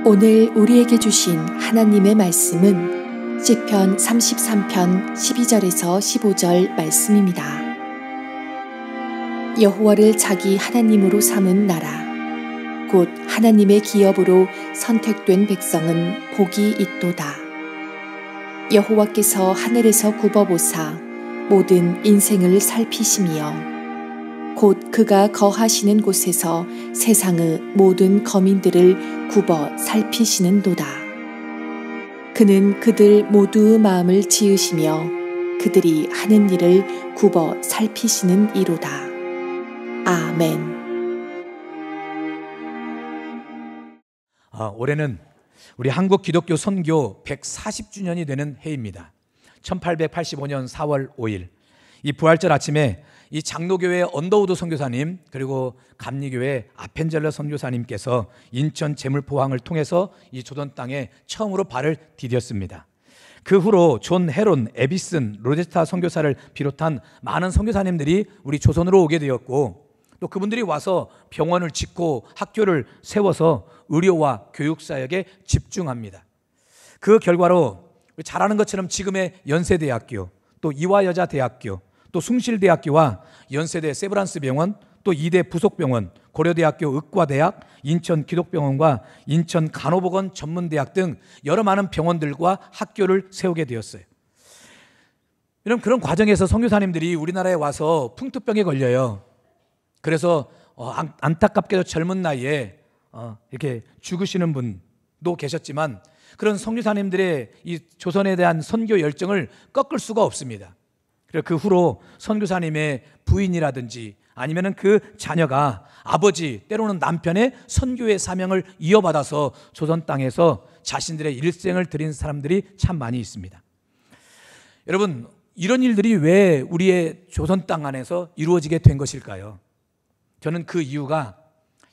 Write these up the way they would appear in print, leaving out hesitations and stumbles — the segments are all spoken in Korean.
오늘 우리에게 주신 하나님의 말씀은 시편 33편 12절에서 15절 말씀입니다. 여호와를 자기 하나님으로 삼은 나라, 곧 하나님의 기업으로 선택된 백성은 복이 있도다. 여호와께서 하늘에서 굽어보사 모든 인생을 살피시며 곧 그가 거하시는 곳에서 세상의 모든 거민들을 굽어 살피시는도다. 그는 그들 모두의 마음을 지으시며 그들이 하는 일을 굽어 살피시는 이로다. 아멘. 올해는 우리 한국 기독교 선교 140주년이 되는 해입니다. 1885년 4월 5일 이 부활절 아침에 이 장로교회 언더우드 선교사님 그리고 감리교회 아펜젤러 선교사님께서 인천 제물포항을 통해서 이 조선 땅에 처음으로 발을 디뎠습니다. 그 후로 존 헤론, 에비슨, 로제스타 선교사를 비롯한 많은 선교사님들이 우리 조선으로 오게 되었고, 또 그분들이 와서 병원을 짓고 학교를 세워서 의료와 교육 사역에 집중합니다. 그 결과로 잘 아는 것처럼 지금의 연세대학교, 또 이화여자대학교, 또 숭실대학교와 연세대 세브란스 병원, 또 이대 부속병원, 고려대학교 의과대학, 인천 기독병원과 인천 간호보건 전문대학 등 여러 많은 병원들과 학교를 세우게 되었어요. 이런 그런 과정에서 선교사님들이 우리나라에 와서 풍토병에 걸려요. 그래서 안타깝게도 젊은 나이에 이렇게 죽으시는 분도 계셨지만, 그런 선교사님들의 이 조선에 대한 선교 열정을 꺾을 수가 없습니다. 그 후로 선교사님의 부인이라든지 아니면 그 자녀가 아버지 때로는 남편의 선교의 사명을 이어받아서 조선 땅에서 자신들의 일생을 드린 사람들이 참 많이 있습니다. 여러분, 이런 일들이 왜 우리의 조선 땅 안에서 이루어지게 된 것일까요? 저는 그 이유가,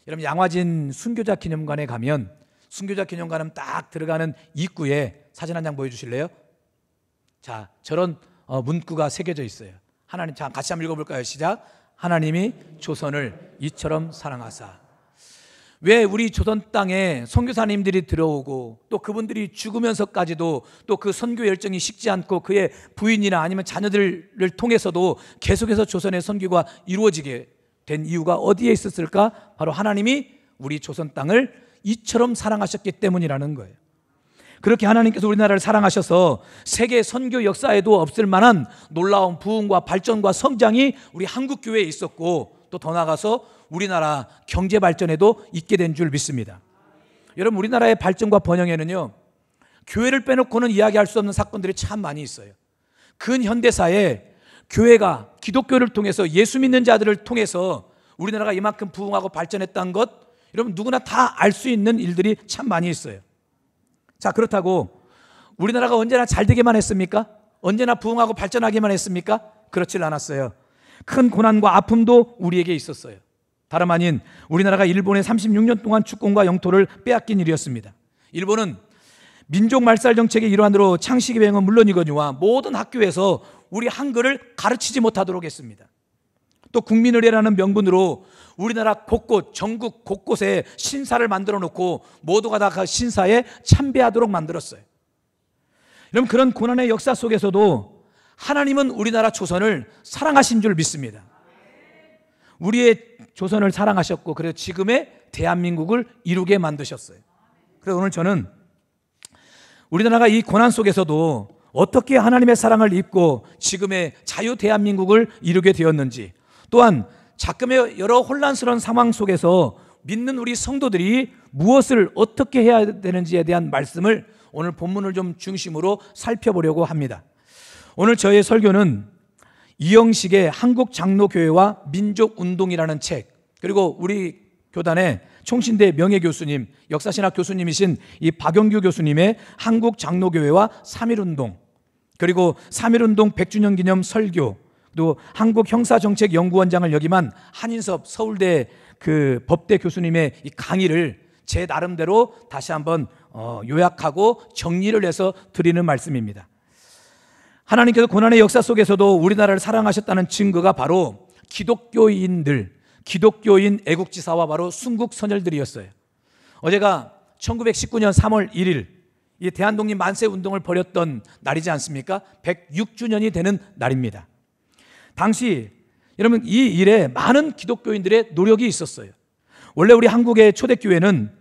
여러분 양화진 순교자 기념관에 가면 순교자 기념관은 딱 들어가는 입구에 사진 한 장 보여주실래요? 자, 저런 문구가 새겨져 있어요. 하나님, 자, 같이 한번 읽어볼까요? 시작. 하나님이 조선을 이처럼 사랑하사. 왜 우리 조선 땅에 선교사님들이 들어오고 또 그분들이 죽으면서까지도 또 그 선교 열정이 식지 않고 그의 부인이나 아니면 자녀들을 통해서도 계속해서 조선의 선교가 이루어지게 된 이유가 어디에 있었을까? 바로 하나님이 우리 조선 땅을 이처럼 사랑하셨기 때문이라는 거예요. 그렇게 하나님께서 우리나라를 사랑하셔서 세계 선교 역사에도 없을 만한 놀라운 부흥과 발전과 성장이 우리 한국 교회에 있었고, 또 더 나아가서 우리나라 경제 발전에도 있게 된 줄 믿습니다. 여러분, 우리나라의 발전과 번영에는요, 교회를 빼놓고는 이야기할 수 없는 사건들이 참 많이 있어요. 근현대사에 교회가 기독교를 통해서, 예수 믿는 자들을 통해서 우리나라가 이만큼 부흥하고 발전했다는 것, 여러분 누구나 다 알 수 있는 일들이 참 많이 있어요. 자, 그렇다고 우리나라가 언제나 잘 되기만 했습니까? 언제나 부흥하고 발전하기만 했습니까? 그렇질 않았어요. 큰 고난과 아픔도 우리에게 있었어요. 다름 아닌 우리나라가 일본의 36년 동안 주권과 영토를 빼앗긴 일이었습니다. 일본은 민족 말살 정책의 일환으로 창씨 개명은 물론이거니와 모든 학교에서 우리 한글을 가르치지 못하도록 했습니다. 또 국민의례라는 명분으로 우리나라 곳곳, 전국 곳곳에 신사를 만들어 놓고 모두가 다 그 신사에 참배하도록 만들었어요. 여러분, 그런 고난의 역사 속에서도 하나님은 우리나라 조선을 사랑하신 줄 믿습니다. 우리의 조선을 사랑하셨고, 그래서 지금의 대한민국을 이루게 만드셨어요. 그래서 오늘 저는 우리나라가 이 고난 속에서도 어떻게 하나님의 사랑을 입고 지금의 자유 대한민국을 이루게 되었는지, 또한 자금의 여러 혼란스러운 상황 속에서 믿는 우리 성도들이 무엇을 어떻게 해야 되는지에 대한 말씀을 오늘 본문을 좀 중심으로 살펴보려고 합니다. 오늘 저의 설교는 이영식의 한국장로교회와 민족운동이라는 책, 그리고 우리 교단의 총신대 명예교수님, 역사신학 교수님이신 이 박영규 교수님의 한국장로교회와 3.1운동, 그리고 3.1운동 100주년 기념 설교, 또 한국형사정책연구원장을 역임한 한인섭 서울대 그 법대 교수님의 이 강의를 제 나름대로 다시 한번 요약하고 정리를 해서 드리는 말씀입니다. 하나님께서 고난의 역사 속에서도 우리나라를 사랑하셨다는 증거가 바로 기독교인 애국지사와 바로 순국선열들이었어요. 어제가 1919년 3월 1일 이 대한독립 만세 운동을 벌였던 날이지 않습니까? 106주년이 되는 날입니다. 당시 여러분 이 일에 많은 기독교인들의 노력이 있었어요. 원래 우리 한국의 초대교회는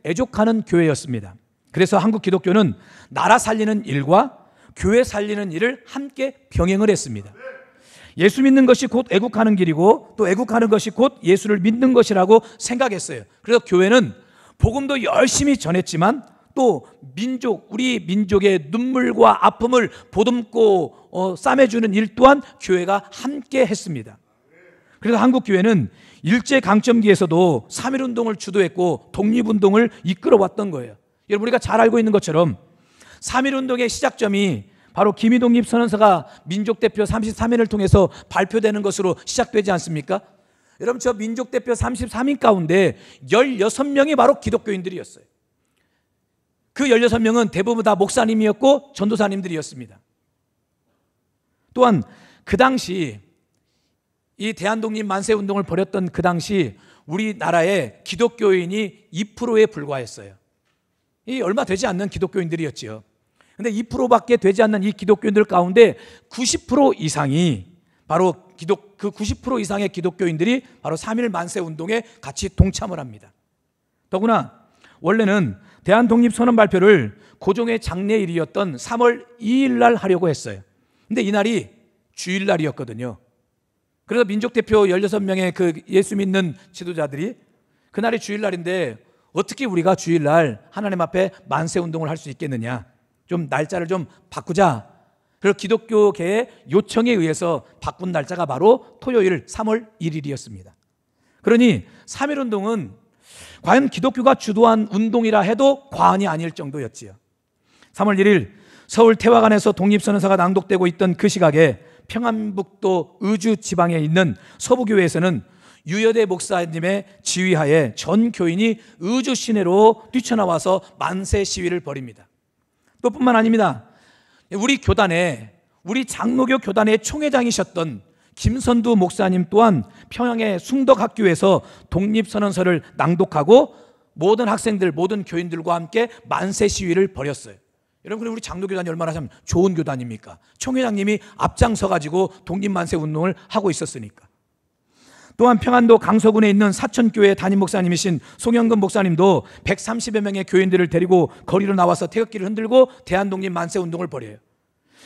애족하는 교회였습니다. 그래서 한국 기독교는 나라 살리는 일과 교회 살리는 일을 함께 병행을 했습니다. 예수 믿는 것이 곧 애국하는 길이고 또 애국하는 것이 곧 예수를 믿는 것이라고 생각했어요. 그래서 교회는 복음도 열심히 전했지만 또 우리 민족의 눈물과 아픔을 보듬고 싸매주는 일 또한 교회가 함께 했습니다. 그래서 한국 교회는 일제강점기에서도 3.1운동을 주도했고 독립운동을 이끌어왔던 거예요. 여러분 우리가 잘 알고 있는 것처럼 3.1운동의 시작점이 바로 김이독립선언서가 민족대표 33인을 통해서 발표되는 것으로 시작되지 않습니까? 여러분 저 민족대표 33인 가운데 16명이 바로 기독교인들이었어요. 그 16명은 대부분 다 목사님이었고 전도사님들이었습니다. 또한 그 당시 이 대한독립 만세운동을 벌였던 그 당시 우리나라의 기독교인이 2%에 불과했어요. 이 얼마 되지 않는 기독교인들이었지요. 근데 2%밖에 되지 않는 이 기독교인들 가운데 90% 이상이 바로 그 90% 이상의 기독교인들이 바로 3.1 만세운동에 같이 동참을 합니다. 더구나 원래는 대한독립선언 발표를 고종의 장례일이었던 3월 2일 날 하려고 했어요. 근데 이날이 주일날이었거든요. 그래서 민족대표 16명의 그 예수 믿는 지도자들이 그날이 주일날인데 어떻게 우리가 주일날 하나님 앞에 만세운동을 할 수 있겠느냐, 좀 날짜를 좀 바꾸자. 그리고 기독교계의 요청에 의해서 바꾼 날짜가 바로 토요일 3월 1일이었습니다. 그러니 3.1운동은 과연 기독교가 주도한 운동이라 해도 과언이 아닐 정도였지요. 3월 1일 서울 태화관에서 독립선언서가 낭독되고 있던 그 시각에 평안북도 의주 지방에 있는 서부교회에서는 유여대 목사님의 지휘하에 전 교인이 의주 시내로 뛰쳐나와서 만세 시위를 벌입니다. 또 뿐만 아닙니다. 우리 장로교 교단의 총회장이셨던 김선두 목사님 또한 평양의 숭덕학교에서 독립선언서를 낭독하고 모든 학생들, 모든 교인들과 함께 만세 시위를 벌였어요. 여러분, 우리 장로교단이 얼마나 참 좋은 교단입니까? 총회장님이 앞장서가지고 독립만세 운동을 하고 있었으니까. 또한 평안도 강서군에 있는 사천교회 담임 목사님이신 송영근 목사님도 130여 명의 교인들을 데리고 거리로 나와서 태극기를 흔들고 대한독립 만세 운동을 벌여요.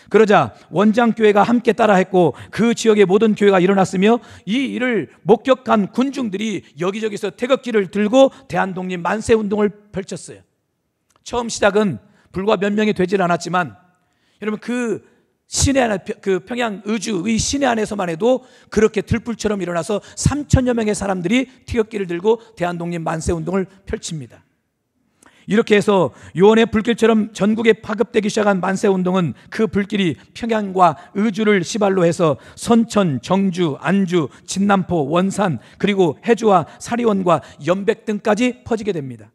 그러자 원장교회가 함께 따라했고 그 지역의 모든 교회가 일어났으며 이 일을 목격한 군중들이 여기저기서 태극기를 들고 대한독립 만세 운동을 펼쳤어요. 처음 시작은 불과 몇 명이 되질 않았지만 여러분 그 시내 안에, 그 평양 의주의 시내 안에서만 해도 그렇게 들불처럼 일어나서 3천여 명의 사람들이 태극기를 들고 대한독립 만세 운동을 펼칩니다. 이렇게 해서 요원의 불길처럼 전국에 파급되기 시작한 만세 운동은 그 불길이 평양과 의주를 시발로 해서 선천, 정주, 안주, 진남포, 원산 그리고 해주와 사리원과 연백 등까지 퍼지게 됩니다.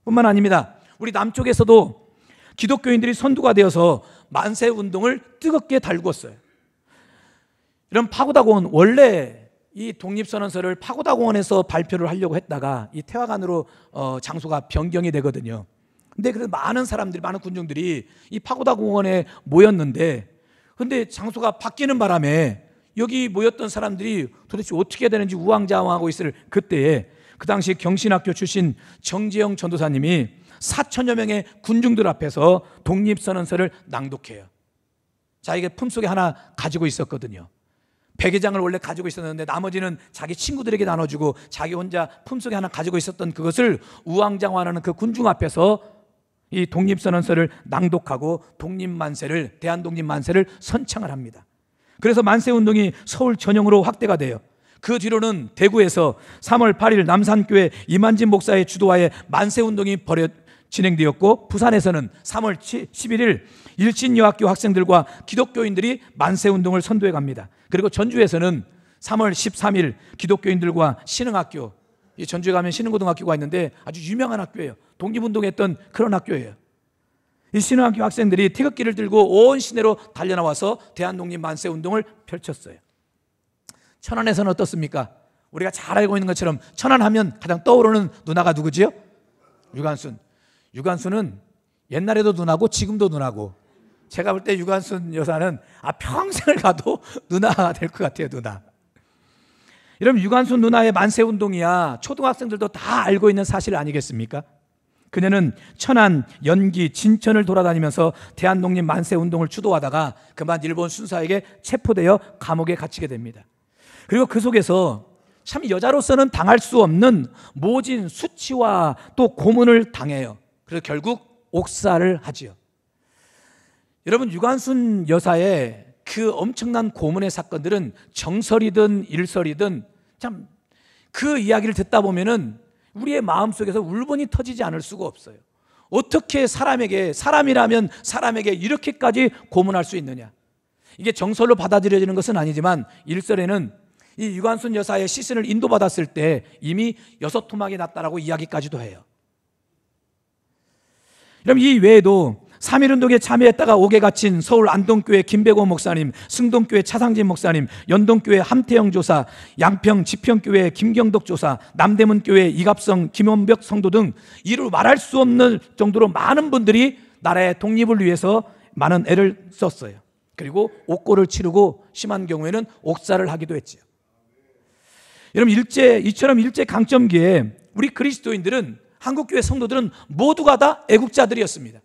뿐만 아닙니다. 우리 남쪽에서도 기독교인들이 선두가 되어서 만세 운동을 뜨겁게 달궜어요. 이런 파고다공원, 원래 이 독립선언서를 파고다공원에서 발표를 하려고 했다가 이 태화관으로 장소가 변경이 되거든요. 근데 그래서 많은 사람들이, 많은 군중들이 이 파고다공원에 모였는데 근데 장소가 바뀌는 바람에 여기 모였던 사람들이 도대체 어떻게 해야 되는지 우왕좌왕하고 있을 그때에 그 당시 경신학교 출신 정재영 전도사님이 4천여 명의 군중들 앞에서 독립선언서를 낭독해요. 자기가 품속에 하나 가지고 있었거든요. 100여장을 원래 가지고 있었는데 나머지는 자기 친구들에게 나눠주고 자기 혼자 품속에 하나 가지고 있었던 그것을 우왕좌왕하는 그 군중 앞에서 이 독립선언서를 낭독하고 독립만세를, 대한독립만세를 선창을 합니다. 그래서 만세운동이 서울 전역으로 확대가 돼요. 그 뒤로는 대구에서 3월 8일 남산교회 이만진 목사의 주도하에 만세운동이 진행되었고 부산에서는 3월 11일 일진여학교 학생들과 기독교인들이 만세운동을 선도해 갑니다. 그리고 전주에서는 3월 13일 기독교인들과 신흥학교, 이 전주에 가면 신흥고등학교가 있는데 아주 유명한 학교예요. 독립운동했던 그런 학교예요. 이 신흥학교 학생들이 태극기를 들고 온 시내로 달려나와서 대한독립 만세운동을 펼쳤어요. 천안에서는 어떻습니까? 우리가 잘 알고 있는 것처럼 천안하면 가장 떠오르는 누나가 누구지요? 유관순. 유관순은 옛날에도 누나고 지금도 누나고, 제가 볼 때 유관순 여사는 평생을 가도 누나가 될 것 같아요. 누나. 여러분, 유관순 누나의 만세운동이야 초등학생들도 다 알고 있는 사실 아니겠습니까? 그녀는 천안, 연기, 진천을 돌아다니면서 대한독립 만세운동을 주도하다가 그만 일본 순사에게 체포되어 감옥에 갇히게 됩니다. 그리고 그 속에서 참 여자로서는 당할 수 없는 모진, 수치와 또 고문을 당해요. 그래서 결국 옥사를 하지요. 여러분, 유관순 여사의 그 엄청난 고문의 사건들은 정설이든 일설이든 참 그 이야기를 듣다 보면은 우리의 마음속에서 울분이 터지지 않을 수가 없어요. 어떻게 사람이라면 사람에게 이렇게까지 고문할 수 있느냐. 이게 정설로 받아들여지는 것은 아니지만 일설에는 이 유관순 여사의 시신을 인도받았을 때 이미 6토막이 났다라고 이야기까지도 해요. 그럼 이 외에도 3.1운동에 참여했다가 옥에 갇힌 서울 안동교회 김백호 목사님, 승동교회 차상진 목사님, 연동교회 함태영 조사, 양평 지평교회 김경덕 조사, 남대문교회 이갑성, 김원벽 성도 등 이루 말할 수 없는 정도로 많은 분들이 나라의 독립을 위해서 많은 애를 썼어요. 그리고 옥고를 치르고 심한 경우에는 옥사를 하기도 했지요. 여러분, 이처럼 일제 강점기에 우리 그리스도인들은, 한국교회 성도들은 모두가 다 애국자들이었습니다.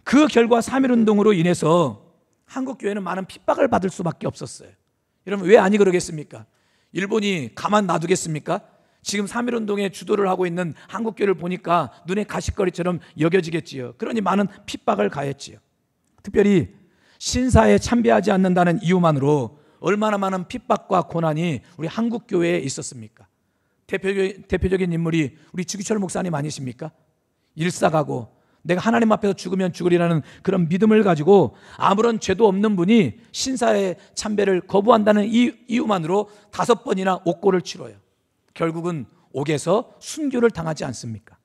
그 결과 3.1운동으로 인해서 한국교회는 많은 핍박을 받을 수밖에 없었어요. 여러분, 왜 아니 그러겠습니까? 일본이 가만 놔두겠습니까? 지금 3.1운동에 주도를 하고 있는 한국교회를 보니까 눈에 가시거리처럼 여겨지겠지요. 그러니 많은 핍박을 가했지요. 특별히 신사에 참배하지 않는다는 이유만으로 얼마나 많은 핍박과 고난이 우리 한국교회에 있었습니까? 대표적인 인물이 우리 주기철 목사님 아니십니까? 일사가고 내가 하나님 앞에서 죽으면 죽으리라는 그런 믿음을 가지고 아무런 죄도 없는 분이 신사의 참배를 거부한다는 이유만으로 5번이나 옥고를 치러요. 결국은 옥에서 순교를 당하지 않습니까?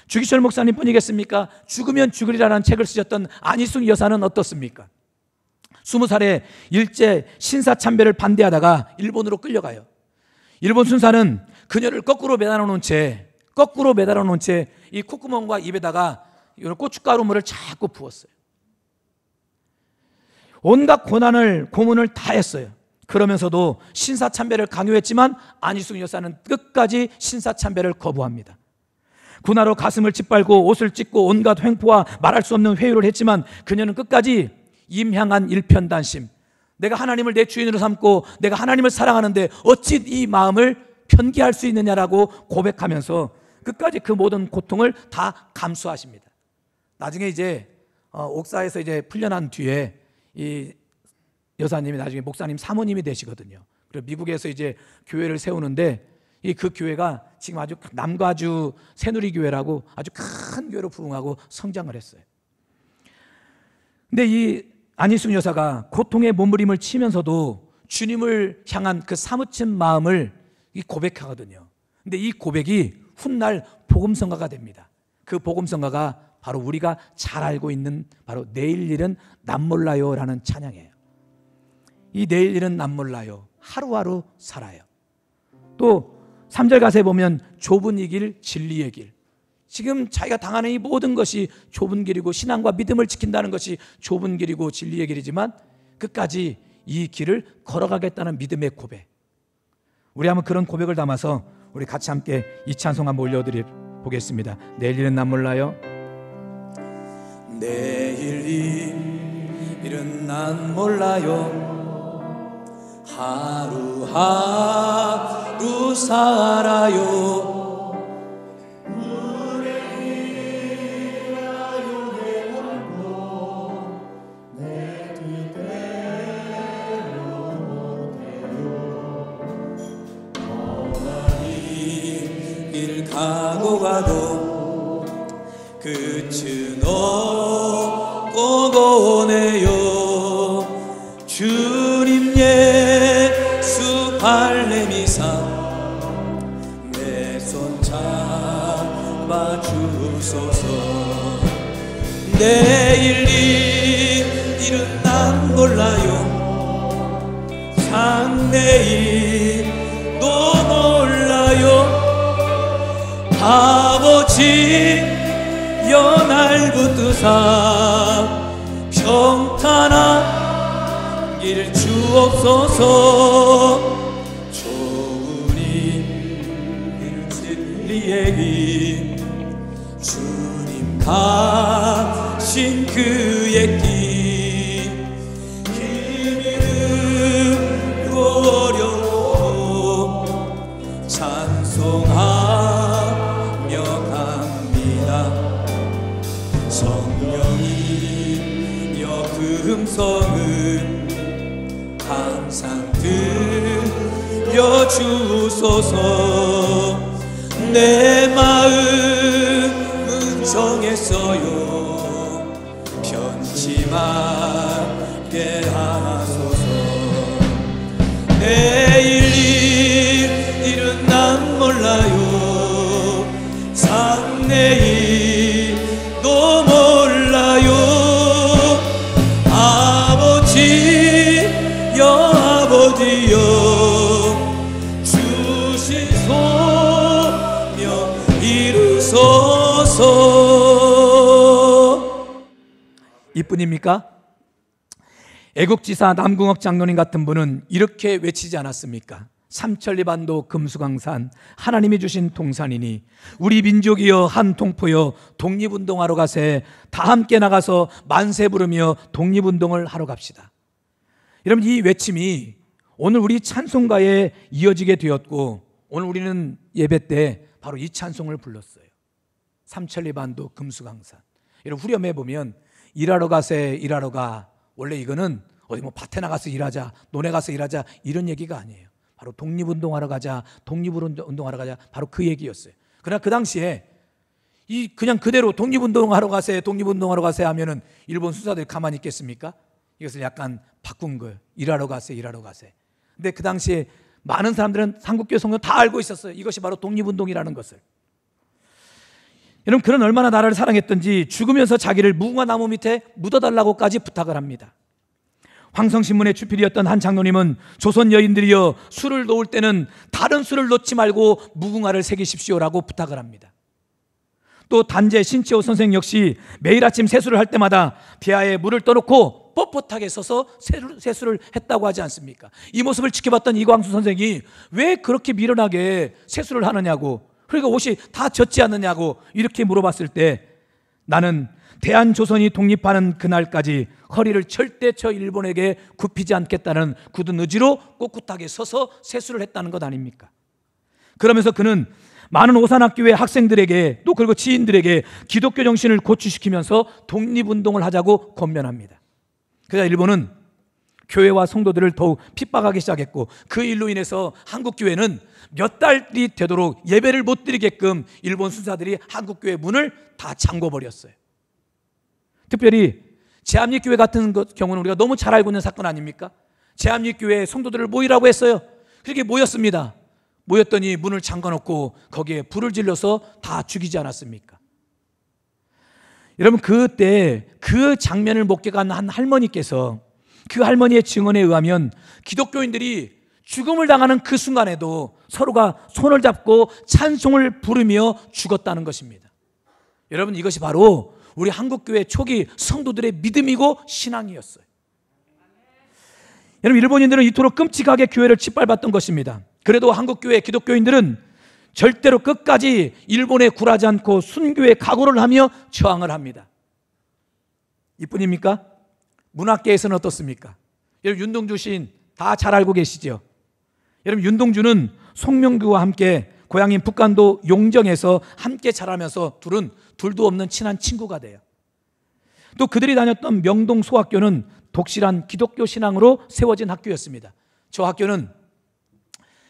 주기철 목사님 뿐이겠습니까? 죽으면 죽으리라는 책을 쓰셨던 안희숙 여사는 어떻습니까? 20살에 일제 신사 참배를 반대하다가 일본으로 끌려가요. 일본 순사는 그녀를 거꾸로 매달아 놓은 채 이 콧구멍과 입에다가 고춧가루물을 자꾸 부었어요. 온갖 고문을 다 했어요. 그러면서도 신사참배를 강요했지만 안희숙 여사는 끝까지 신사참배를 거부합니다. 군화로 가슴을 짓밟고 옷을 찢고 온갖 횡포와 말할 수 없는 회유를 했지만 그녀는 끝까지 임향한 일편단심, 내가 하나님을 내 주인으로 삼고 내가 하나님을 사랑하는데 어찌 이 마음을 편개할 수 있느냐라고 고백하면서 끝까지 그 모든 고통을 다 감수하십니다. 나중에 이제 옥사에서 이제 풀려난 뒤에 이 여사님이 나중에 목사님 사모님이 되시거든요. 그리고 미국에서 이제 교회를 세우는데 그 교회가 지금 아주 남가주 새누리교회라고 아주 큰 교회로 부흥하고 성장을 했어요. 근데 이 안희숙 여사가 고통의 몸부림을 치면서도 주님을 향한 그 사무친 마음을 고백하거든요. 근데 이 고백이 훗날 복음성가가 됩니다. 그 복음성가가 바로 우리가 잘 알고 있는 바로 내일 일은 남몰라요라는 찬양이에요. 이 내일 일은 남몰라요. 하루하루 살아요. 또 3절 가사에 보면 좁은 이 길 진리의 길. 지금 자기가 당하는 이 모든 것이 좁은 길이고 신앙과 믿음을 지킨다는 것이 좁은 길이고 진리의 길이지만 끝까지 이 길을 걸어가겠다는 믿음의 고백. 우리 한번 그런 고백을 담아서 우리 같이 함께 이 찬송 한번 올려드려 보겠습니다. 내일 일은 난 몰라요. 내일 일은 난 몰라요. 하루하루 살아요. 가고 가도 끝은 없고 오네요. 주님 예수 발레미상 내 손 잡아 주소서. 내일 일은 난 몰라요. 장래일도 몰라요. 아버지 연할 붙드사 평탄한 길 주옵소서. 좋은 일 진리의 길 주님 가신 그의 길 이름 어려워 찬송하며 갑니다. 성령이여 그 음성을 항상 들려주소서. 내 마음은 정했어요. 변치 말게 하소서. 내일 일은 난 몰라요. 상내일도 몰라요. 아버지여 아버지여 주신 소명 이루소서. 이뿐입니까? 애국지사 남궁옥 장로님 같은 분은 이렇게 외치지 않았습니까? 삼천리반도 금수강산 하나님이 주신 동산이니 우리 민족이여 한 통포여 독립운동하러 가세. 다 함께 나가서 만세 부르며 독립운동을 하러 갑시다. 여러분, 이 외침이 오늘 우리 찬송가에 이어지게 되었고, 오늘 우리는 예배 때 바로 이 찬송을 불렀어요. 삼천리반도 금수강산. 여러분, 후렴에 보면 일하러 가세 일하러 가, 원래 이거는 어디 뭐 밭에 나가서 일하자, 논에 가서 일하자 이런 얘기가 아니에요. 바로 독립운동하러 가자, 독립운동하러 가자, 바로 그 얘기였어요. 그러나 그 당시에 이 그냥 그대로 독립운동하러 가세, 독립운동하러 가세 하면은 일본 수사들이 가만히 있겠습니까? 이것을 약간 바꾼 거예요. 일하러 가세, 일하러 가세. 근데 그 당시에 많은 사람들은 한국교회 성도 다 알고 있었어요. 이것이 바로 독립운동이라는 것을. 여러분, 그는 얼마나 나라를 사랑했던지 죽으면서 자기를 무궁화 나무 밑에 묻어달라고까지 부탁을 합니다. 황성신문의 주필이었던 한 장로님은 조선 여인들이여 술을 놓을 때는 다른 술을 놓지 말고 무궁화를 새기십시오라고 부탁을 합니다. 또 단재 신치호 선생 역시 매일 아침 세수를 할 때마다 폐하에 물을 떠놓고 뻣뻣하게 서서 세수를 했다고 하지 않습니까? 이 모습을 지켜봤던 이광수 선생이 왜 그렇게 미련하게 세수를 하느냐고, 그러니까 옷이 다 젖지 않느냐고 이렇게 물어봤을 때, 나는 대한조선이 독립하는 그날까지 허리를 절대 저 일본에게 굽히지 않겠다는 굳은 의지로 꼿꼿하게 서서 세수를 했다는 것 아닙니까? 그러면서 그는 많은 오산학교의 학생들에게 또 그리고 지인들에게 기독교 정신을 고취시키면서 독립운동을 하자고 권면합니다. 그러자 일본은 교회와 성도들을 더욱 핍박하기 시작했고, 그 일로 인해서 한국교회는 몇 달이 되도록 예배를 못 드리게끔 일본 순사들이 한국교회 문을 다 잠궈버렸어요. 특별히 제암리교회 같은 경우는 우리가 너무 잘 알고 있는 사건 아닙니까? 제암리교회 성도들을 모이라고 했어요. 그렇게 모였습니다. 모였더니 문을 잠가놓고 거기에 불을 질러서 다 죽이지 않았습니까? 여러분, 그때 그 장면을 목격한 한 할머니께서, 그 할머니의 증언에 의하면 기독교인들이 죽음을 당하는 그 순간에도 서로가 손을 잡고 찬송을 부르며 죽었다는 것입니다. 여러분, 이것이 바로 우리 한국교회 초기 성도들의 믿음이고 신앙이었어요. 여러분, 일본인들은 이토록 끔찍하게 교회를 짓밟았던 것입니다. 그래도 한국교회 기독교인들은 절대로 끝까지 일본에 굴하지 않고 순교의 각오를 하며 저항을 합니다. 이뿐입니까? 문학계에서는 어떻습니까? 여러분, 윤동주 시인 다 잘 알고 계시죠? 여러분, 윤동주는 송명규와 함께 고향인 북간도 용정에서 함께 자라면서 둘도 없는 친한 친구가 돼요. 또 그들이 다녔던 명동 소학교는 독실한 기독교 신앙으로 세워진 학교였습니다. 저 학교는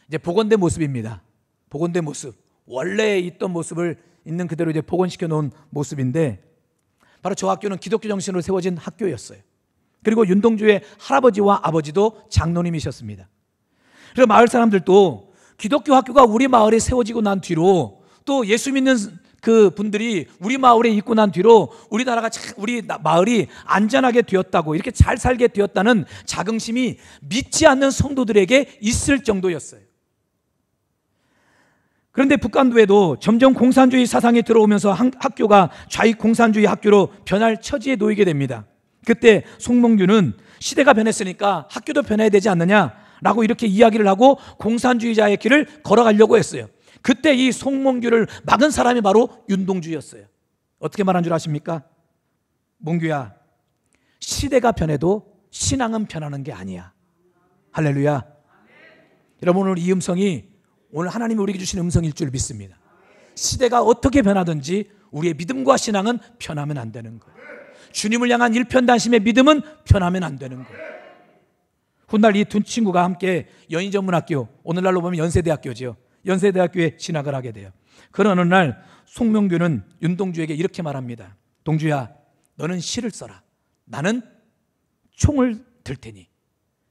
이제 복원된 모습입니다. 복원된 모습, 원래 있던 모습을 있는 그대로 이제 복원시켜 놓은 모습인데, 바로 저 학교는 기독교 정신으로 세워진 학교였어요. 그리고 윤동주의 할아버지와 아버지도 장로님이셨습니다. 그래서 마을 사람들도 기독교 학교가 우리 마을에 세워지고 난 뒤로, 또 예수 믿는 그 분들이 우리 마을에 있고 난 뒤로 우리 마을이 안전하게 되었다고, 이렇게 잘 살게 되었다는 자긍심이 믿지 않는 성도들에게 있을 정도였어요. 그런데 북한도에도 점점 공산주의 사상이 들어오면서 학교가 좌익 공산주의 학교로 변할 처지에 놓이게 됩니다. 그때 송몽규는 시대가 변했으니까 학교도 변해야 되지 않느냐라고 이렇게 이야기를 하고 공산주의자의 길을 걸어가려고 했어요. 그때 이 송몽규를 막은 사람이 바로 윤동주였어요. 어떻게 말한 줄 아십니까? 몽규야, 시대가 변해도 신앙은 변하는 게 아니야. 할렐루야. 여러분, 오늘 이 음성이 오늘 하나님이 우리에게 주신 음성일 줄 믿습니다. 시대가 어떻게 변하든지 우리의 믿음과 신앙은 변하면 안 되는 거예요. 주님을 향한 일편단심의 믿음은 변하면 안 되는 거예요. 훗날 이 두 친구가 함께 연희전문학교, 오늘날로 보면 연세대학교죠. 연세대학교에 진학을 하게 돼요. 그런 어느 날 송명규는 윤동주에게 이렇게 말합니다. 동주야, 너는 시를 써라. 나는 총을 들 테니.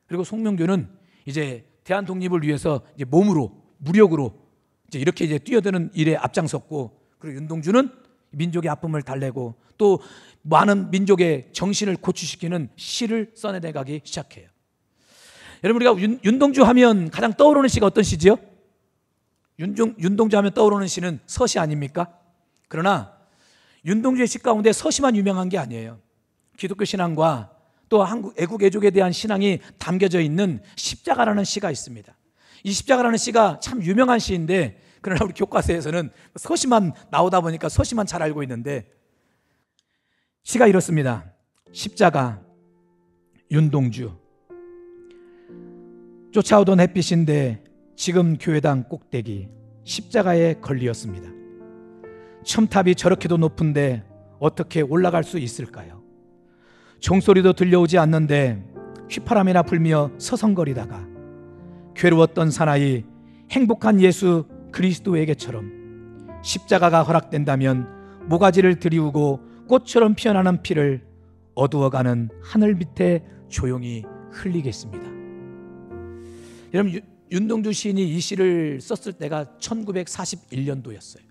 그리고 송명규는 이제 대한 독립을 위해서 이제 몸으로, 무력으로 이제 이렇게 이제 뛰어드는 일에 앞장섰고, 그리고 윤동주는 민족의 아픔을 달래고 또 많은 민족의 정신을 고취시키는 시를 써내가기 시작해요. 여러분, 우리가 윤동주 하면 가장 떠오르는 시가 어떤 시지요? 윤동주 하면 떠오르는 시는 서시 아닙니까? 그러나 윤동주의 시 가운데 서시만 유명한 게 아니에요. 기독교 신앙과 또 한국 애국 애족에 대한 신앙이 담겨져 있는 십자가라는 시가 있습니다. 이 십자가라는 시가 참 유명한 시인데, 그러나 우리 교과서에서는 서시만 나오다 보니까 서시만 잘 알고 있는데, 시가 이렇습니다. 십자가, 윤동주. 쫓아오던 햇빛인데 지금 교회당 꼭대기 십자가에 걸리었습니다. 첨탑이 저렇게도 높은데 어떻게 올라갈 수 있을까요? 종소리도 들려오지 않는데 휘파람이나 불며 서성거리다가 괴로웠던 사나이 행복한 예수 그리스도에게처럼 십자가가 허락된다면 모가지를 들이우고 꽃처럼 피어나는 피를 어두워가는 하늘 밑에 조용히 흘리겠습니다. 여러분, 윤동주 시인이 이 시를 썼을 때가 1941년도였어요.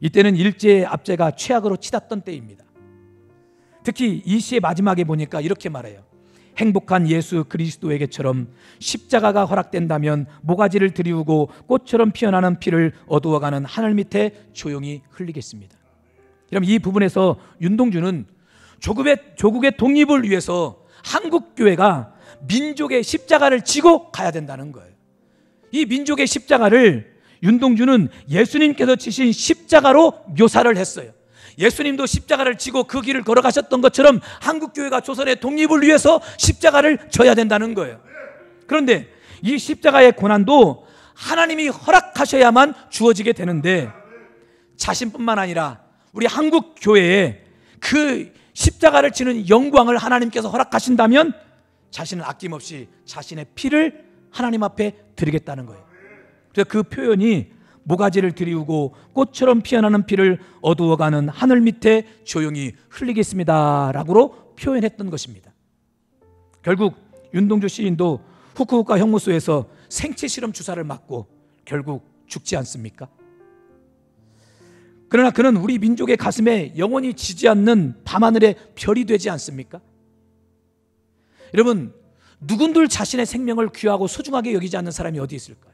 이때는 일제 압제가 최악으로 치닫던 때입니다. 특히 이 시의 마지막에 보니까 이렇게 말해요. 행복한 예수 그리스도에게처럼 십자가가 허락된다면 모가지를 들이우고 꽃처럼 피어나는 피를 어두워가는 하늘 밑에 조용히 흘리겠습니다. 여러분, 이 부분에서 윤동주는 조국의 독립을 위해서 한국교회가 민족의 십자가를 지고 가야 된다는 거예요. 이 민족의 십자가를 윤동주는 예수님께서 지신 십자가로 묘사를 했어요. 예수님도 십자가를 지고 그 길을 걸어가셨던 것처럼 한국교회가 조선의 독립을 위해서 십자가를 져야 된다는 거예요. 그런데 이 십자가의 고난도 하나님이 허락하셔야만 주어지게 되는데, 자신뿐만 아니라 우리 한국교회에 그 십자가를 지는 영광을 하나님께서 허락하신다면 자신은 아낌없이 자신의 피를 하나님 앞에 드리겠다는 거예요. 그래서 그 표현이 모가지를 들이우고 꽃처럼 피어나는 피를 어두워가는 하늘 밑에 조용히 흘리겠습니다 라고 표현했던 것입니다. 결국 윤동주 시인도 후쿠오카 형무소에서 생체 실험 주사를 맞고 결국 죽지 않습니까? 그러나 그는 우리 민족의 가슴에 영원히 지지 않는 밤하늘의 별이 되지 않습니까? 여러분, 누군들 자신의 생명을 귀하고 소중하게 여기지 않는 사람이 어디 있을까요?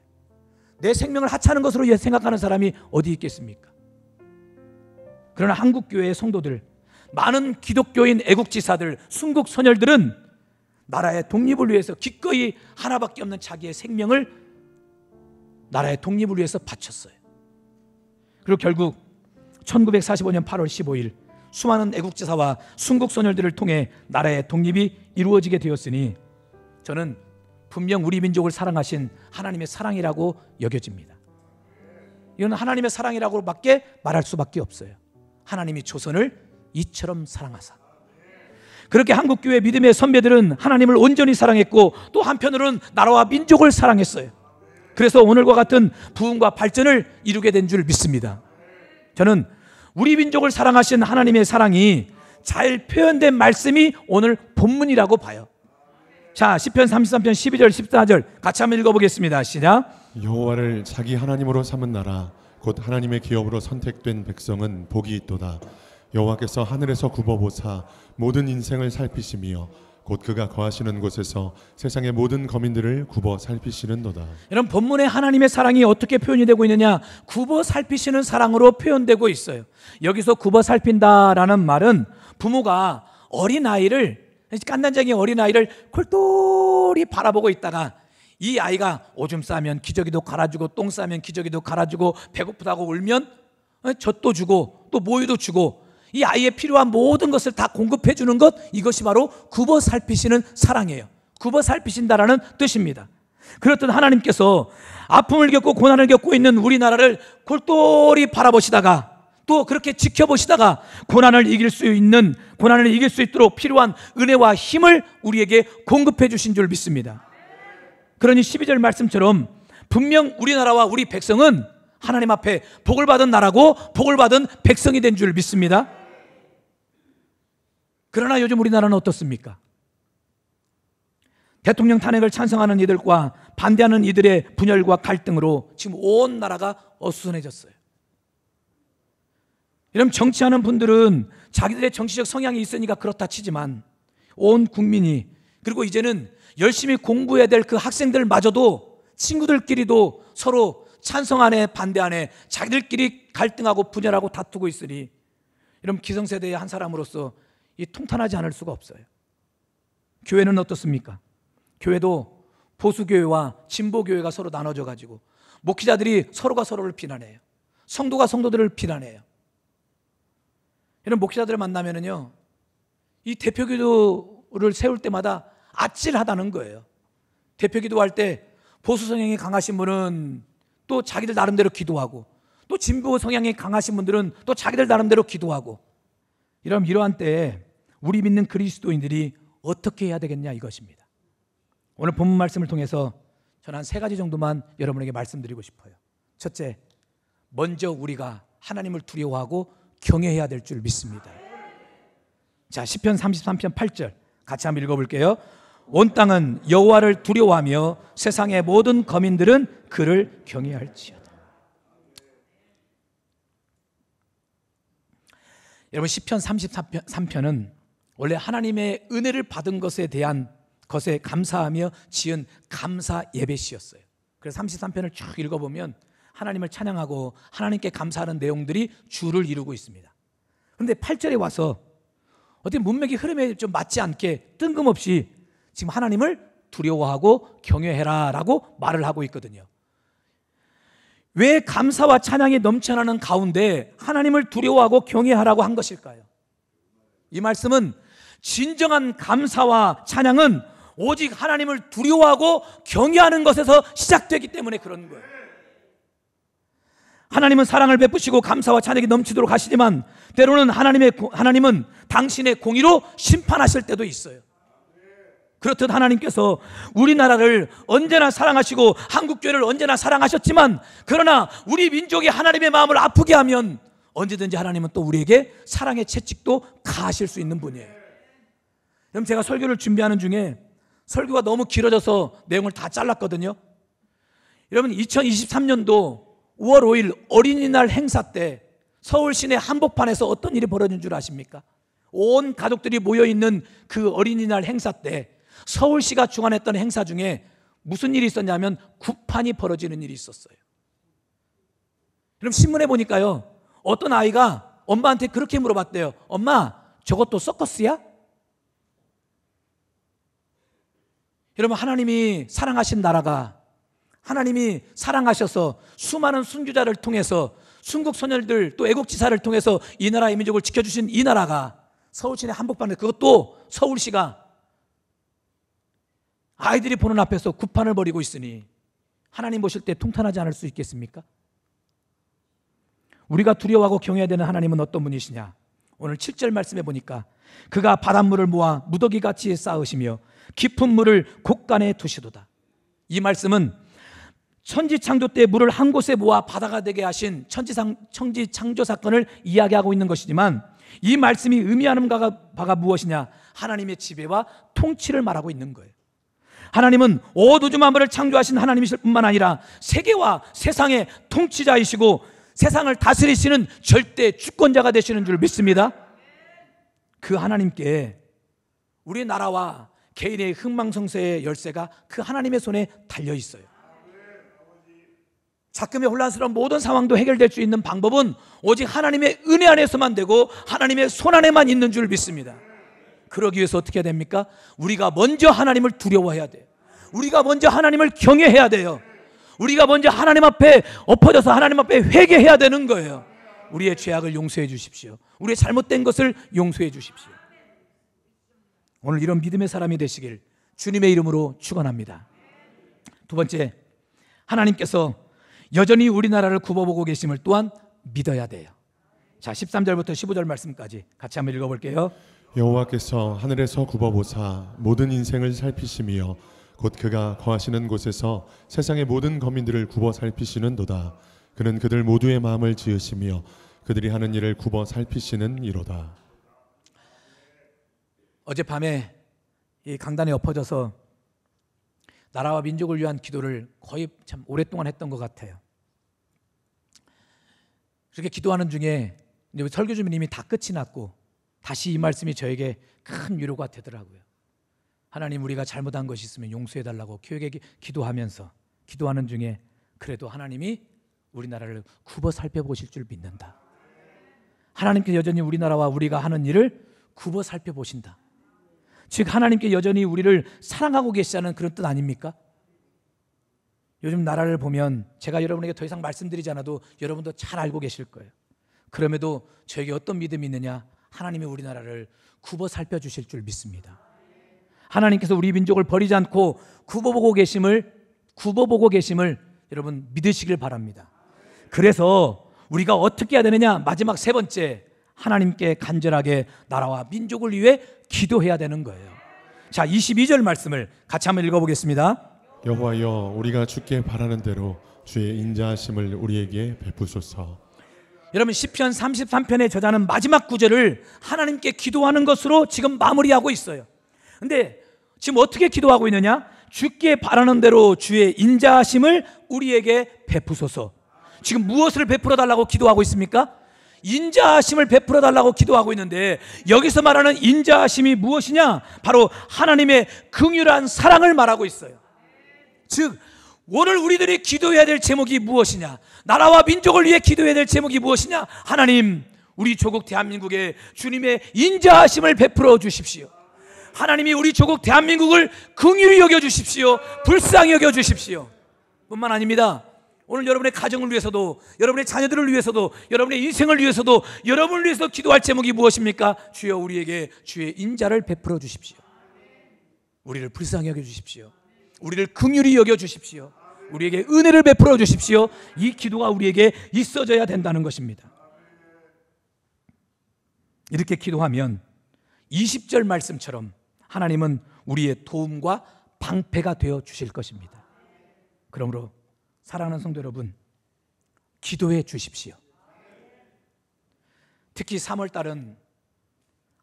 내 생명을 하찮은 것으로 생각하는 사람이 어디 있겠습니까? 그러나 한국교회의 성도들, 많은 기독교인 애국지사들, 순국선열들은 나라의 독립을 위해서 기꺼이 하나밖에 없는 자기의 생명을 나라의 독립을 위해서 바쳤어요. 그리고 결국 1945년 8월 15일 수많은 애국지사와 순국선열들을 통해 나라의 독립이 이루어지게 되었으니 저는 분명 우리 민족을 사랑하신 하나님의 사랑이라고 여겨집니다. 이건 하나님의 사랑이라고 밖에 말할 수밖에 없어요. 하나님이 조선을 이처럼 사랑하사. 그렇게 한국교회 믿음의 선배들은 하나님을 온전히 사랑했고 또 한편으로는 나라와 민족을 사랑했어요. 그래서 오늘과 같은 부흥과 발전을 이루게 된 줄 믿습니다. 저는 우리 민족을 사랑하신 하나님의 사랑이 잘 표현된 말씀이 오늘 본문이라고 봐요. 자, 시편 33편 12절 14절 같이 한번 읽어보겠습니다. 시작. 여호와를 자기 하나님으로 삼은 나라 곧 하나님의 기업으로 선택된 백성은 복이 있도다. 여호와께서 하늘에서 굽어보사 모든 인생을 살피시며 곧 그가 거하시는 곳에서 세상의 모든 거민들을 굽어 살피시는도다. 이런 본문에 하나님의 사랑이 어떻게 표현이 되고 있느냐? 굽어 살피시는 사랑으로 표현되고 있어요. 여기서 굽어 살핀다라는 말은 부모가 어린아이를, 깐난쟁이 어린아이를 골똘히 바라보고 있다가 이 아이가 오줌 싸면 기저귀도 갈아주고 똥 싸면 기저귀도 갈아주고 배고프다고 울면 젖도 주고 또 모유도 주고 이 아이의 필요한 모든 것을 다 공급해 주는 것, 이것이 바로 굽어 살피시는 사랑이에요. 굽어 살피신다라는 뜻입니다. 그렇듯 하나님께서 아픔을 겪고 고난을 겪고 있는 우리나라를 골똘히 바라보시다가 또 그렇게 지켜보시다가 고난을 이길 수 있도록 필요한 은혜와 힘을 우리에게 공급해 주신 줄 믿습니다. 그러니 12절 말씀처럼 분명 우리나라와 우리 백성은 하나님 앞에 복을 받은 나라고 복을 받은 백성이 된 줄 믿습니다. 그러나 요즘 우리나라는 어떻습니까? 대통령 탄핵을 찬성하는 이들과 반대하는 이들의 분열과 갈등으로 지금 온 나라가 어수선해졌어요. 이런 정치하는 분들은 자기들의 정치적 성향이 있으니까 그렇다 치지만 온 국민이, 그리고 이제는 열심히 공부해야 될 그 학생들마저도 친구들끼리도 서로 찬성하네 반대하네 자기들끼리 갈등하고 분열하고 다투고 있으니 이런 기성세대의 한 사람으로서 이 통탄하지 않을 수가 없어요. 교회는 어떻습니까? 교회도 보수교회와 진보교회가 서로 나눠져 가지고 목회자들이 서로가 서로를 비난해요. 성도가 성도들을 비난해요. 이런 목회자들을 만나면은요, 이 대표기도를 세울 때마다 아찔하다는 거예요. 대표기도할 때 보수 성향이 강하신 분은 또 자기들 나름대로 기도하고 또 진보 성향이 강하신 분들은 또 자기들 나름대로 기도하고, 이러한 때에 우리 믿는 그리스도인들이 어떻게 해야 되겠냐 이것입니다. 오늘 본문 말씀을 통해서 저는 한 3가지 정도만 여러분에게 말씀드리고 싶어요. 첫째, 먼저 우리가 하나님을 두려워하고 경외해야 될 줄 믿습니다. 자, 시편 33편 8절 같이 한번 읽어볼게요. 온 땅은 여호와를 두려워하며 세상의 모든 거민들은 그를 경외할지어다. 여러분, 시편 33편은 원래 하나님의 은혜를 받은 것에 대한 것에 감사하며 지은 감사 예배시였어요. 그래서 33편을 쭉 읽어보면 하나님을 찬양하고 하나님께 감사하는 내용들이 주를 이루고 있습니다. 그런데 8절에 와서 어떻게 문맥이 흐름에 좀 맞지 않게 뜬금없이 지금 하나님을 두려워하고 경외해라 라고 말을 하고 있거든요. 왜 감사와 찬양이 넘쳐나는 가운데 하나님을 두려워하고 경외하라고 한 것일까요? 이 말씀은 진정한 감사와 찬양은 오직 하나님을 두려워하고 경외하는 것에서 시작되기 때문에 그런 거예요. 하나님은 사랑을 베푸시고 감사와 찬양이 넘치도록 하시지만 때로는 하나님은 당신의 공의로 심판하실 때도 있어요. 그렇듯 하나님께서 우리나라를 언제나 사랑하시고 한국교회를 언제나 사랑하셨지만, 그러나 우리 민족이 하나님의 마음을 아프게 하면 언제든지 하나님은 또 우리에게 사랑의 채찍도 가하실 수 있는 분이에요. 그럼 제가 설교를 준비하는 중에 설교가 너무 길어져서 내용을 다 잘랐거든요. 여러분, 2023년도 5월 5일 어린이날 행사 때 서울 시내 한복판에서 어떤 일이 벌어진 줄 아십니까? 온 가족들이 모여있는 그 어린이날 행사 때 서울시가 주관했던 행사 중에 무슨 일이 있었냐면 구판이 벌어지는 일이 있었어요. 그럼 신문에 보니까요, 어떤 아이가 엄마한테 그렇게 물어봤대요. 엄마, 저것도 서커스야? 여러분, 하나님이 사랑하신 나라가, 하나님이 사랑하셔서 수많은 순교자를 통해서 순국 소녀들 또 애국지사를 통해서 이 나라의 민족을 지켜주신 이 나라가 서울 시내 한복판에, 그것도 서울시가 아이들이 보는 앞에서 구판을 벌이고 있으니 하나님 보실 때 통탄하지 않을 수 있겠습니까? 우리가 두려워하고 경외해야 되는 하나님은 어떤 분이시냐? 오늘 7절 말씀해 보니까 그가 바닷물을 모아 무더기같이 쌓으시며 깊은 물을 곳간에 두시도다. 이 말씀은 천지창조 때 물을 한 곳에 모아 바다가 되게 하신 천지창조 사건을 이야기하고 있는 것이지만, 이 말씀이 의미하는 바가 무엇이냐? 하나님의 지배와 통치를 말하고 있는 거예요. 하나님은 온 우주 만물을 창조하신 하나님이실 뿐만 아니라 세계와 세상의 통치자이시고 세상을 다스리시는 절대 주권자가 되시는 줄 믿습니다. 그 하나님께 우리나라와 개인의 흥망성쇠의 열쇠가 그 하나님의 손에 달려 있어요. 자금의 혼란스러운 모든 상황도 해결될 수 있는 방법은 오직 하나님의 은혜 안에서만 되고 하나님의 손 안에만 있는 줄 믿습니다. 그러기 위해서 어떻게 해야 됩니까? 우리가 먼저 하나님을 두려워해야 돼요. 우리가 먼저 하나님을 경외해야 돼요. 우리가 먼저 하나님 앞에 엎어져서 하나님 앞에 회개해야 되는 거예요. 우리의 죄악을 용서해 주십시오. 우리의 잘못된 것을 용서해 주십시오. 오늘 이런 믿음의 사람이 되시길 주님의 이름으로 축원합니다. 두 번째, 하나님께서 여전히 우리나라를 굽어보고 계심을 또한 믿어야 돼요. 자, 13절부터 15절 말씀까지 같이 한번 읽어볼게요. 여호와께서 하늘에서 굽어보사 모든 인생을 살피시며 곧 그가 거하시는 곳에서 세상의 모든 거민들을 굽어 살피시는도다. 그는 그들 모두의 마음을 지으시며 그들이 하는 일을 굽어 살피시는 이로다. 어젯밤에 이 강단에 엎어져서 나라와 민족을 위한 기도를 거의 참 오랫동안 했던 것 같아요. 그렇게 기도하는 중에 이제 설교 주님이 다 끝이 났고 다시 이 말씀이 저에게 큰 위로가 되더라고요. 하나님, 우리가 잘못한 것이 있으면 용서해달라고 교회에 기도하면서 기도하는 중에 그래도 하나님이 우리나라를 굽어 살펴보실 줄 믿는다. 하나님께 여전히 우리나라와 우리가 하는 일을 굽어 살펴보신다. 즉 하나님께 여전히 우리를 사랑하고 계시다는 그런 뜻 아닙니까? 요즘 나라를 보면 제가 여러분에게 더 이상 말씀드리지 않아도 여러분도 잘 알고 계실 거예요. 그럼에도 저에게 어떤 믿음이 있느냐? 하나님이 우리나라를 굽어 살펴주실 줄 믿습니다. 하나님께서 우리 민족을 버리지 않고 굽어보고 계심을 여러분 믿으시길 바랍니다. 그래서 우리가 어떻게 해야 되느냐? 마지막 세 번째, 하나님께 간절하게 나라와 민족을 위해 기도해야 되는 거예요. 자, 22절 말씀을 같이 한번 읽어보겠습니다. 여호와여, 우리가 주께 바라는 대로 주의 인자하심을 우리에게 베푸소서. 여러분, 시편 33편의 저자는 마지막 구절을 하나님께 기도하는 것으로 지금 마무리하고 있어요. 근데 지금 어떻게 기도하고 있느냐? 주께 바라는 대로 주의 인자하심을 우리에게 베푸소서. 지금 무엇을 베풀어 달라고 기도하고 있습니까? 인자하심을 베풀어 달라고 기도하고 있는데, 여기서 말하는 인자하심이 무엇이냐? 바로 하나님의 긍휼한 사랑을 말하고 있어요. 즉 오늘 우리들이 기도해야 될 제목이 무엇이냐? 나라와 민족을 위해 기도해야 될 제목이 무엇이냐? 하나님, 우리 조국 대한민국에 주님의 인자하심을 베풀어 주십시오. 하나님이 우리 조국 대한민국을 긍휼히 여겨주십시오. 불쌍히 여겨주십시오. 뿐만 아닙니다. 오늘 여러분의 가정을 위해서도, 여러분의 자녀들을 위해서도, 여러분의 인생을 위해서도, 여러분을 위해서 기도할 제목이 무엇입니까? 주여, 우리에게 주의 인자를 베풀어 주십시오. 우리를 불쌍히 여겨주십시오. 우리를 긍휼히 여겨주십시오. 우리에게 은혜를 베풀어 주십시오. 이 기도가 우리에게 있어져야 된다는 것입니다. 이렇게 기도하면 20절 말씀처럼 하나님은 우리의 도움과 방패가 되어 주실 것입니다. 그러므로 사랑하는 성도 여러분, 기도해 주십시오. 특히 3월달은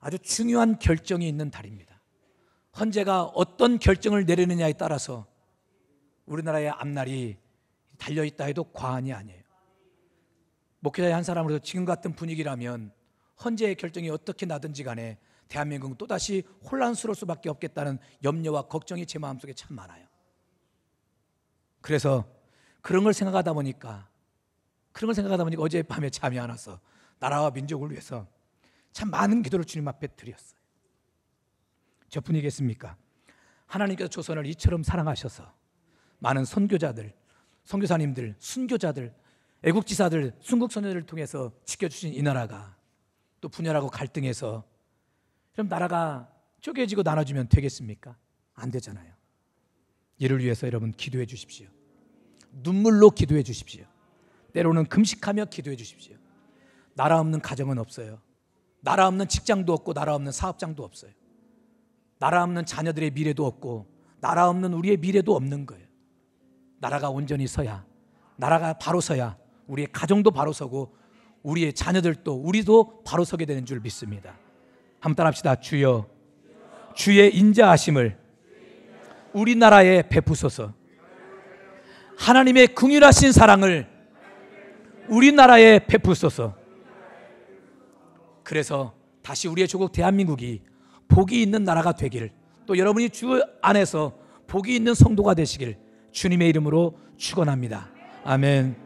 아주 중요한 결정이 있는 달입니다. 헌재가 어떤 결정을 내리느냐에 따라서 우리나라의 앞날이 달려있다 해도 과언이 아니에요. 목회자의 한 사람으로서 지금 같은 분위기라면 헌재의 결정이 어떻게 나든지 간에 대한민국은 또다시 혼란스러울 수밖에 없겠다는 염려와 걱정이 제 마음속에 참 많아요. 그래서 그런 걸 생각하다 보니까 어젯밤에 잠이 안 와서 나라와 민족을 위해서 참 많은 기도를 주님 앞에 드렸어요. 저뿐이겠습니까? 하나님께서 조선을 이처럼 사랑하셔서 많은 선교자들, 선교사님들, 순교자들, 애국지사들, 순국선녀들을 통해서 지켜주신 이 나라가 또 분열하고 갈등해서 그럼 나라가 쪼개지고 나눠지면 되겠습니까? 안 되잖아요. 이를 위해서 여러분 기도해 주십시오. 눈물로 기도해 주십시오. 때로는 금식하며 기도해 주십시오. 나라 없는 가정은 없어요. 나라 없는 직장도 없고 나라 없는 사업장도 없어요. 나라 없는 자녀들의 미래도 없고 나라 없는 우리의 미래도 없는 거예요. 나라가 온전히 서야, 나라가 바로 서야 우리의 가정도 바로 서고 우리의 자녀들도, 우리도 바로 서게 되는 줄 믿습니다. 한번 따라합시다. 주여, 주의 인자하심을 우리나라에 베푸소서. 하나님의 긍휼하신 사랑을 우리나라에 베푸소서. 그래서 다시 우리의 조국 대한민국이 복이 있는 나라가 되기를 또 여러분이 주 안에서 복이 있는 성도가 되시길 주님의 이름으로 축원합니다. 아멘.